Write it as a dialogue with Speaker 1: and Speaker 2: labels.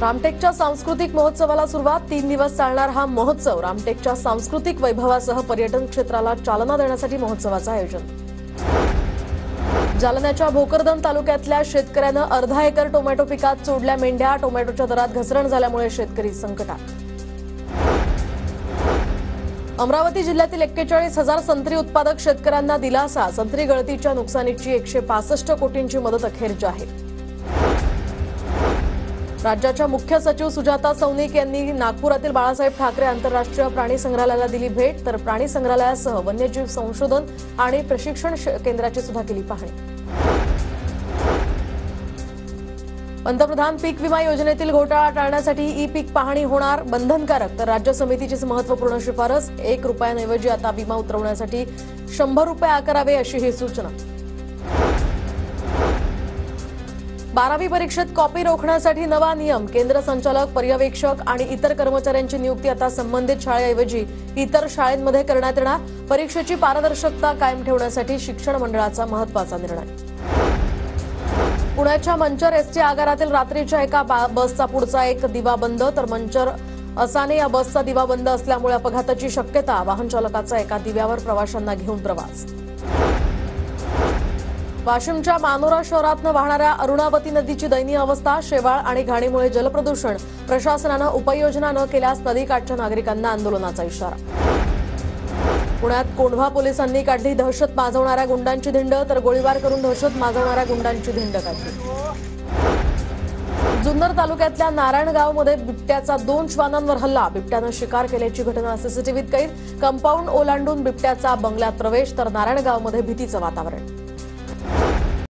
Speaker 1: रामटेकच्या सांस्कृतिक महोत्सवाला सुरुवात 3 दिवस चालणार हा महोत्सव रामटेकच्या सांस्कृतिक वैभवासह पर्यटन क्षेत्राला चालना देण्यासाठी महोत्सवाचं आयोजन। जालन्याच्या भोकरदन तालुक्यातल्या शेतकऱ्यानं अर्धा एकर टोमॅटो पिकात सोडल्या मेंढ्या। टोमॅटोच्या दरात घसरण झाल्यामुळे शेतकरी संकटात। अमरावती जिल्ह्यातील 41,000 संत्री उत्पादक शेतकऱ्यांना दिलासा। संत्री गळतीच्या नुकसानीची 165 कोटींची मदत अखेर जाहीर। राज्याच्या मुख्य सचिव सुजाता सौनिक यांनी नागपुरातील बाळासाहेब ठाकरे आंतरराष्ट्रीय प्राणी संग्रहालयाला दिली भेट। तर प्राणी संग्रहालयासह वन्यजीव संशोधन आणि प्रशिक्षण केंद्राची सुद्धा केली पाहणी। पंतप्रधान पीक विमा योजनेतील घोटाळा टाळण्यासाठी ई पीक पाहणी होणार बंधनकारक। तर राज्य समितीची महत्त्वपूर्ण शिफारस। 1 रुपयांऐवजी आता विमा उतरवण्यासाठी 100 रुपये आकारावे अशी ही सूचना। 12वी परीक्षेत कॉपी रोखण्यासाठी नवा नियम। केंद्र संचालक, पर्यवेक्षक आणि इतर कर्मचाऱ्यांची नियुक्ती आता संबंधित शाळेऐवजी इतर शाळांमध्ये करण्यात येणार। परीक्षेची पारदर्शकता कायम ठेवण्यासाठी शिक्षण मंडळाचा महत्त्वाचा निर्णय। पुण्याच्या मंचर एसटी आगारातील रात्रीच्या एका बसचा पुढचा एक दिवा बंद। तर मंचर असाने या बसचा दिवा बंद असल्यामुळे अपघाताची शक्यता। वाहन चालकाचा एका दिव्यावर प्रवाशांना घेऊन प्रवास। वाशिमच्या मानोरा शहरातून वाहणाऱ्या अरुणावती नदीची दयनीय अवस्था। शेवाळ आणि घाणीमुळे जलप्रदूषण। प्रशासनानं उपाययोजना न केल्यास नदीकाठच्या नागरिकांना आंदोलनाचा इशारा। पुण्यात कोंढवा पोलिसांनी काढली दहशत माजवणाऱ्या गुंडांची धिंड। तर गोळीबार करून दहशत माजवणाऱ्या गुंडांची धिंड काढली। जुन्नर तालुक्यातल्या नारायणगावमध्ये बिबट्याचा 2 श्वानांवर हल्ला। बिबट्यानं शिकार केल्याची घटना सीसीटीव्हीत कैद। कंपाऊंड ओलांडून बिबट्याचा बंगल्यात प्रवेश। तर नारायणगावमध्ये भीतीचं वातावरण।